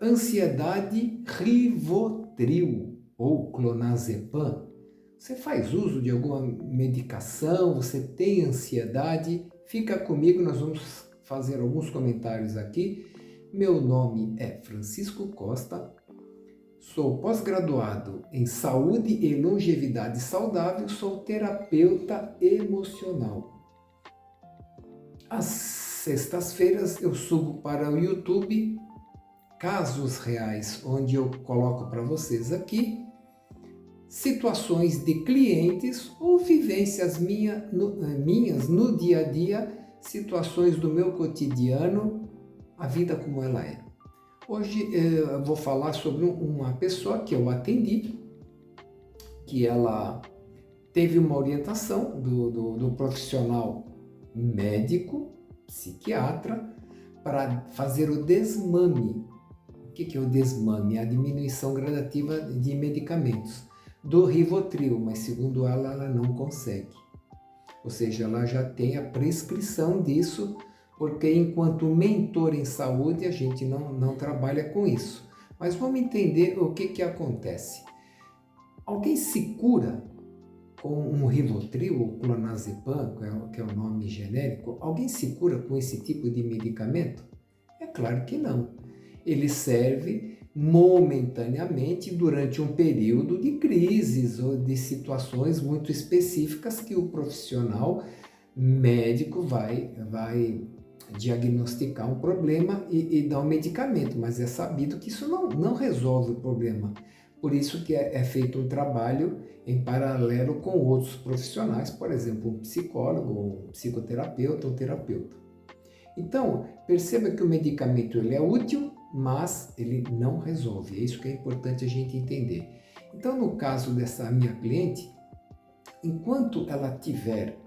Ansiedade Rivotril ou clonazepam. Você faz uso de alguma medicação? Você tem ansiedade? Fica comigo, nós vamos fazer alguns comentários aqui. Meu nome é Francisco Costa, sou pós-graduado em Saúde e Longevidade Saudável, sou terapeuta emocional. Às sextas-feiras eu subo para o YouTube casos reais, onde eu coloco para vocês aqui situações de clientes ou vivências minhas no dia a dia, situações do meu cotidiano, a vida como ela é. Hoje eu vou falar sobre uma pessoa que eu atendi, que ela teve uma orientação do profissional médico, psiquiatra, para fazer o desmame. O que é o desmame? A diminuição gradativa de medicamentos. Do Rivotril, mas segundo ela não consegue. Ou seja, ela já tem a prescrição disso, porque enquanto mentor em saúde a gente não trabalha com isso. Mas vamos entender o que acontece. Alguém se cura com um Rivotril ou clonazepam, que é o nome genérico? Alguém se cura com esse tipo de medicamento? É claro que não. Ele serve momentaneamente durante um período de crises ou de situações muito específicas que o profissional médico vai diagnosticar um problema e dar um medicamento, mas é sabido que isso não resolve o problema. Por isso que é feito um trabalho em paralelo com outros profissionais, por exemplo, um psicólogo, um psicoterapeuta ou terapeuta. Então, perceba que o medicamento ele é útil, mas ele não resolve. É isso que é importante a gente entender. Então, no caso dessa minha cliente, enquanto ela tiver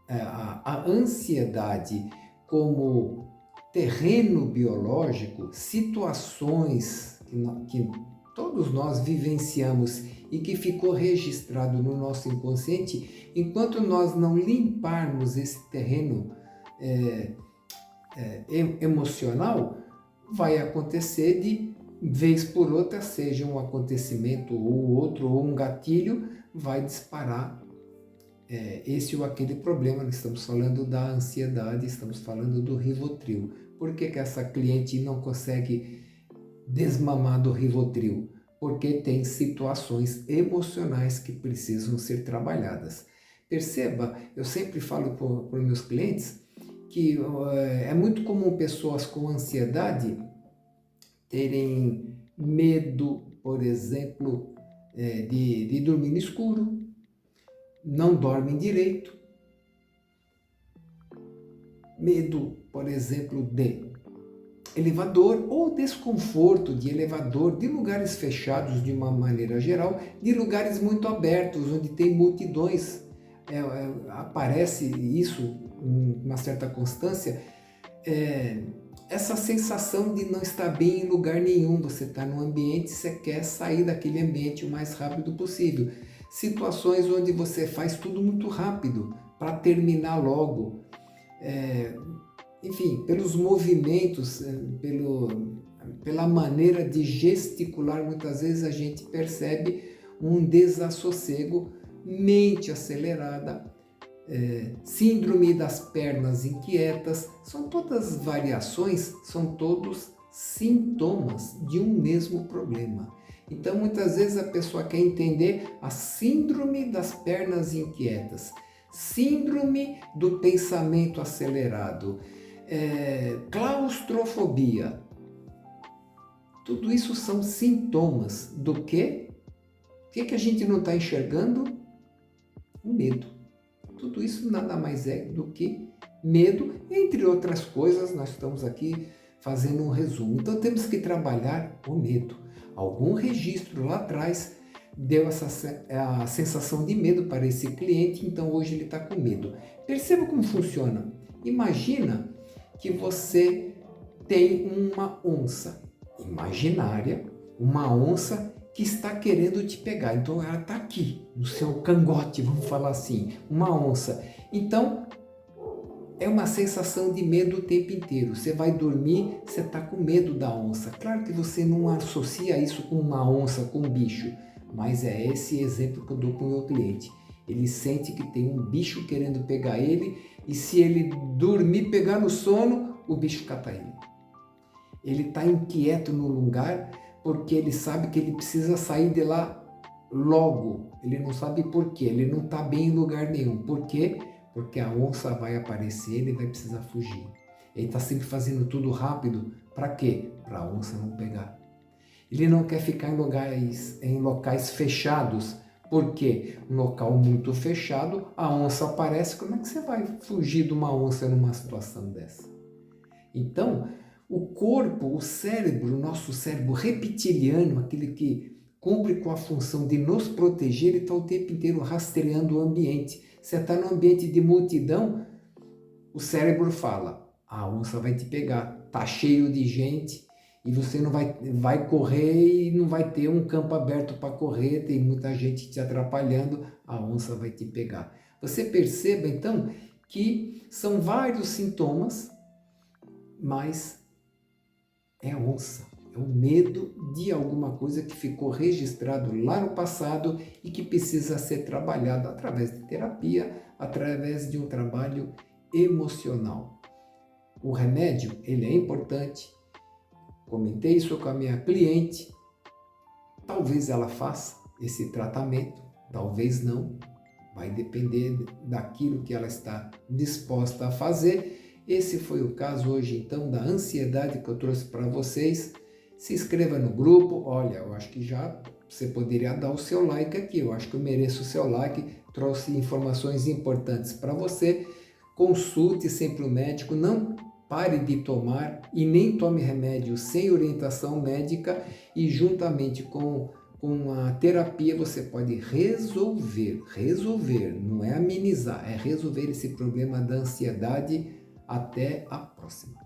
a ansiedade como terreno biológico, situações que todos nós vivenciamos e que ficou registrado no nosso inconsciente, enquanto nós não limparmos esse terreno emocional, vai acontecer de vez por outra, seja um acontecimento ou outro, ou um gatilho, vai disparar esse ou aquele problema. Nós estamos falando da ansiedade, estamos falando do Rivotril. Por que essa cliente não consegue desmamar do Rivotril? Porque tem situações emocionais que precisam ser trabalhadas. Perceba, eu sempre falo para os meus clientes que é muito comum pessoas com ansiedade terem medo, por exemplo, de dormir no escuro, não dormem direito, medo, por exemplo, de elevador ou desconforto de elevador, de lugares fechados de uma maneira geral, de lugares muito abertos, onde tem multidões. Aparece isso com uma certa constância, essa sensação de não estar bem em lugar nenhum. Você está num ambiente, você quer sair daquele ambiente o mais rápido possível. Situações onde você faz tudo muito rápido para terminar logo. Enfim, pelos movimentos, pela maneira de gesticular, muitas vezes a gente percebe um desassossego, mente acelerada, síndrome das pernas inquietas. São todas variações, são todos sintomas de um mesmo problema. Então, muitas vezes a pessoa quer entender a síndrome das pernas inquietas, síndrome do pensamento acelerado, claustrofobia. Tudo isso são sintomas do quê? O que a gente não está enxergando? O medo. Tudo isso nada mais é do que medo, entre outras coisas. Nós estamos aqui fazendo um resumo. Então temos que trabalhar o medo. Algum registro lá atrás deu a sensação de medo para esse cliente, então hoje ele está com medo. Perceba como funciona. Imagina que você tem uma onça imaginária, uma onça que está querendo te pegar. Então ela está aqui, no seu cangote, vamos falar assim, uma onça. Então É uma sensação de medo o tempo inteiro. Você vai dormir, você está com medo da onça. Claro que você não associa isso com uma onça, com um bicho, mas é esse exemplo que eu dou para o meu cliente. Ele sente que tem um bicho querendo pegar ele e se ele dormir, pegar no sono, o bicho cata ele. Ele está inquieto no lugar porque ele sabe que ele precisa sair de lá logo. Ele não sabe por quê, ele não está bem em lugar nenhum. Por quê? Porque a onça vai aparecer, ele vai precisar fugir. Ele está sempre fazendo tudo rápido. Para quê? Para a onça não pegar. Ele não quer ficar em locais fechados. Por quê? Um local muito fechado, a onça aparece. Como é que você vai fugir de uma onça numa situação dessa? Então, o corpo, o cérebro, o nosso cérebro reptiliano, aquele que cumpre com a função de nos proteger, ele está o tempo inteiro rastreando o ambiente. Você está no ambiente de multidão, o cérebro fala, a onça vai te pegar, tá cheio de gente e você não vai correr e não vai ter um campo aberto para correr, tem muita gente te atrapalhando, a onça vai te pegar. Você perceba então que são vários sintomas, mas é a onça. É o medo de alguma coisa que ficou registrado lá no passado e que precisa ser trabalhado através de terapia, através de um trabalho emocional. O remédio, ele é importante. Comentei isso com a minha cliente. Talvez ela faça esse tratamento, talvez não. Vai depender daquilo que ela está disposta a fazer. Esse foi o caso hoje, então, da ansiedade que eu trouxe para vocês. Se inscreva no grupo. Olha, eu acho que já você poderia dar o seu like aqui. Eu acho que eu mereço o seu like. Trouxe informações importantes para você. Consulte sempre o médico. Não pare de tomar e nem tome remédio sem orientação médica. E juntamente com a terapia você pode resolver, não é amenizar, é resolver esse problema da ansiedade. Até a próxima.